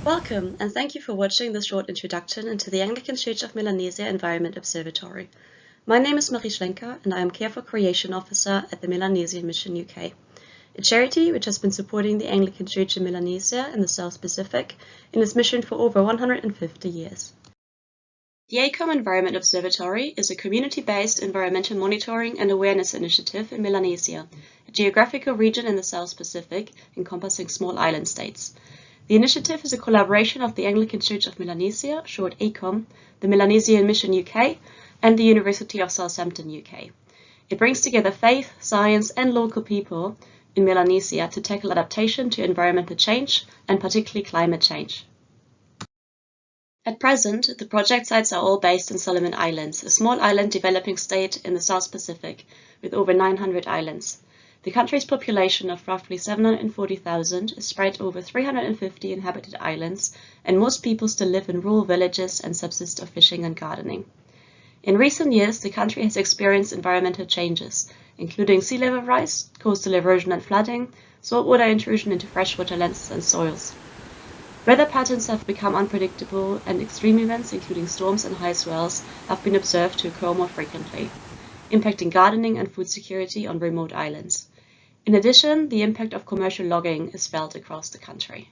Welcome, and thank you for watching this short introduction into the Anglican Church of Melanesia Environment Observatory. My name is Marie Schlenker, and I am Care for Creation Officer at the Melanesian Mission UK, a charity which has been supporting the Anglican Church in Melanesia in the South Pacific in its mission for over 150 years. The ACOM Environment Observatory is a community-based environmental monitoring and awareness initiative in Melanesia, a geographical region in the South Pacific encompassing small island states. The initiative is a collaboration of the Anglican Church of Melanesia, short ACOM, the Melanesian Mission UK, and the University of Southampton UK. It brings together faith, science, and local people in Melanesia to tackle adaptation to environmental change, and particularly climate change. At present, the project sites are all based in Solomon Islands, a small island developing state in the South Pacific with over 900 islands. The country's population of roughly 740,000 is spread over 350 inhabited islands, and most people still live in rural villages and subsist of fishing and gardening. In recent years, the country has experienced environmental changes, including sea level rise, coastal erosion and flooding, saltwater intrusion into freshwater lands and soils. Weather patterns have become unpredictable, and extreme events, including storms and high swells, have been observed to occur more frequently, impacting gardening and food security on remote islands. In addition, the impact of commercial logging is felt across the country.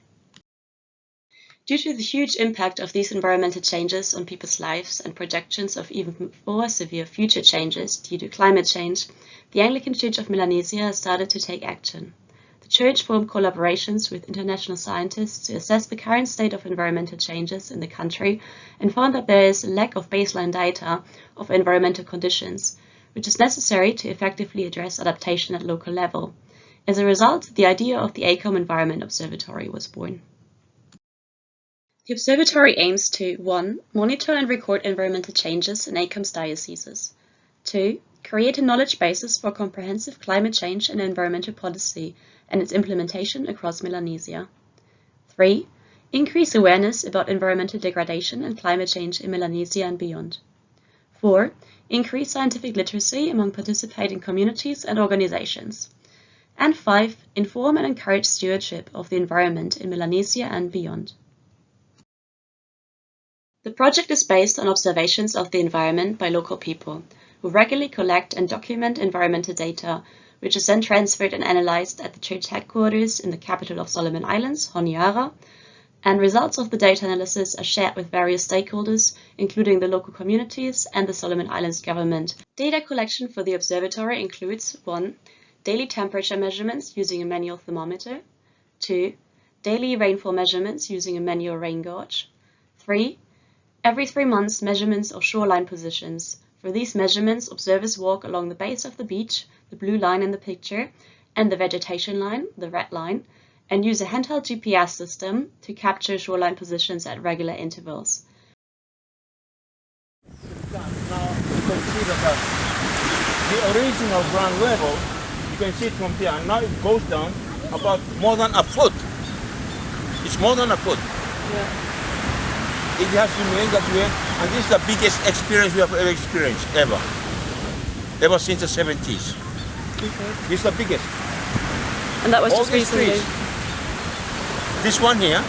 Due to the huge impact of these environmental changes on people's lives and projections of even more severe future changes due to climate change, the Anglican Church of Melanesia has started to take action. The Church formed collaborations with international scientists to assess the current state of environmental changes in the country and found that there is a lack of baseline data of environmental conditions, which is necessary to effectively address adaptation at local level. As a result, the idea of the ACOM Environment Observatory was born. The observatory aims to 1. Monitor and record environmental changes in ACOM's dioceses. 2. Create a knowledge basis for comprehensive climate change and environmental policy and its implementation across Melanesia. 3. Increase awareness about environmental degradation and climate change in Melanesia and beyond. 4. Increase scientific literacy among participating communities and organizations. And 5. Inform and encourage stewardship of the environment in Melanesia and beyond. The project is based on observations of the environment by local people, who regularly collect and document environmental data, which is then transferred and analyzed at the church headquarters in the capital of Solomon Islands, Honiara, and results of the data analysis are shared with various stakeholders, including the local communities and the Solomon Islands government. Data collection for the observatory includes 1. Daily temperature measurements using a manual thermometer. 2. Daily rainfall measurements using a manual rain gauge. 3. Every 3 months, measurements of shoreline positions. For these measurements, observers walk along the base of the beach, the blue line in the picture, and the vegetation line, the red line, and use a handheld GPS system to capture shoreline positions at regular intervals. Now you can see that the original ground level, you can see it from here, and now it goes down about more than a foot. It's more than a foot. Yeah. It has remained that way, and this is the biggest experience we have ever experienced, ever since the 70s. Okay. This is the biggest. And that was all just recently? Trees. This one here,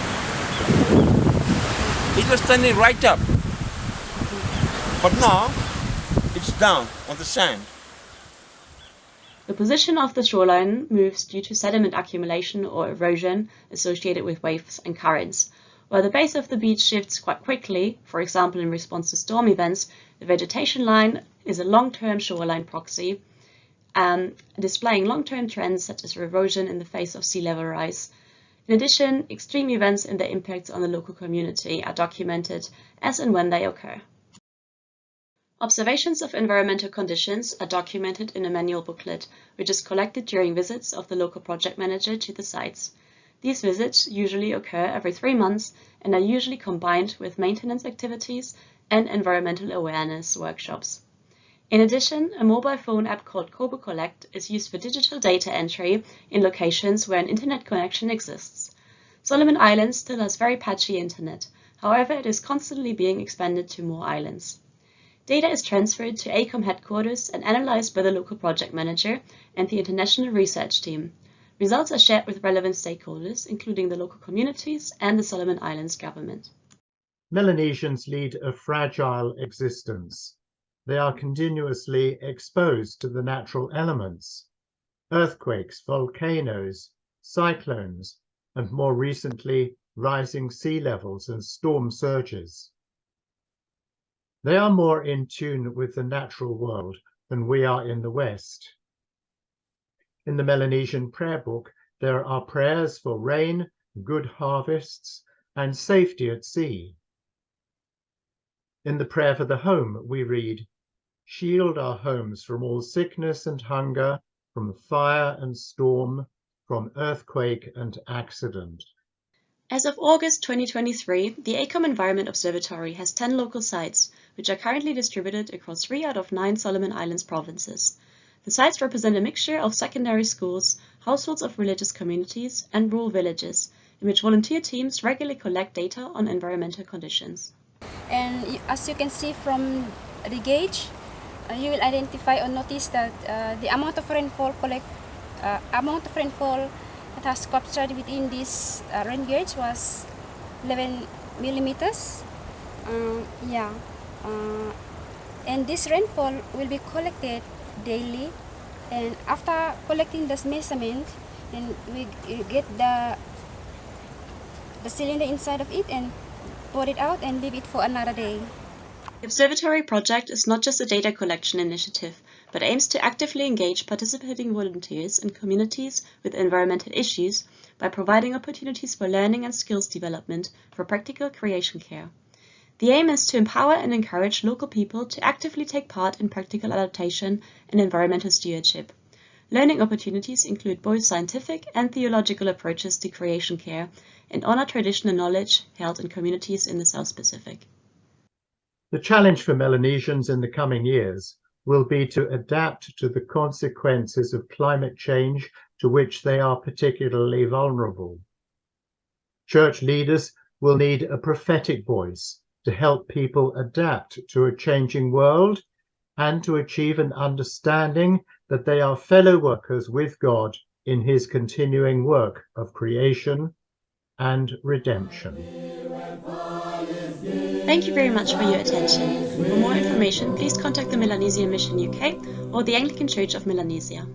it was standing right up, but now it's down on the sand. The position of the shoreline moves due to sediment accumulation or erosion associated with waves and currents. While the base of the beach shifts quite quickly, for example in response to storm events, the vegetation line is a long-term shoreline proxy, displaying long-term trends such as erosion in the face of sea level rise. In addition, extreme events and their impacts on the local community are documented as and when they occur. Observations of environmental conditions are documented in a manual booklet, which is collected during visits of the local project manager to the sites. These visits usually occur every 3 months and are usually combined with maintenance activities and environmental awareness workshops. In addition, a mobile phone app called Kobo Collect is used for digital data entry in locations where an internet connection exists. Solomon Islands still has very patchy internet, however it is constantly being expanded to more islands. Data is transferred to ACOM headquarters and analyzed by the local project manager and the international research team. Results are shared with relevant stakeholders, including the local communities and the Solomon Islands government. Melanesians lead a fragile existence. They are continuously exposed to the natural elements, earthquakes, volcanoes, cyclones, and more recently, rising sea levels and storm surges. They are more in tune with the natural world than we are in the West. In the Melanesian prayer book, there are prayers for rain, good harvests, and safety at sea. In the prayer for the home, we read, "Shield our homes from all sickness and hunger, from fire and storm, from earthquake and accident." As of August 2023, the ACOM Environment Observatory has 10 local sites, which are currently distributed across 3 out of 9 Solomon Islands provinces. The sites represent a mixture of secondary schools, households of religious communities, and rural villages, in which volunteer teams regularly collect data on environmental conditions. And as you can see from the gauge, you will identify or notice that the amount of rainfall that has captured within this rain gauge was 11 millimeters. And this rainfall will be collected daily, and after collecting this measurement, then we get the cylinder inside of it and pour it out and leave it for another day. The Observatory project is not just a data collection initiative, but aims to actively engage participating volunteers and communities with environmental issues by providing opportunities for learning and skills development for practical creation care. The aim is to empower and encourage local people to actively take part in practical adaptation and environmental stewardship. Learning opportunities include both scientific and theological approaches to creation care and honor traditional knowledge held in communities in the South Pacific. The challenge for Melanesians in the coming years will be to adapt to the consequences of climate change to which they are particularly vulnerable. Church leaders will need a prophetic voice to help people adapt to a changing world and to achieve an understanding that they are fellow workers with God in his continuing work of creation and redemption. Thank you very much for your attention. For more information, please contact the Melanesian Mission UK or the Anglican Church of Melanesia.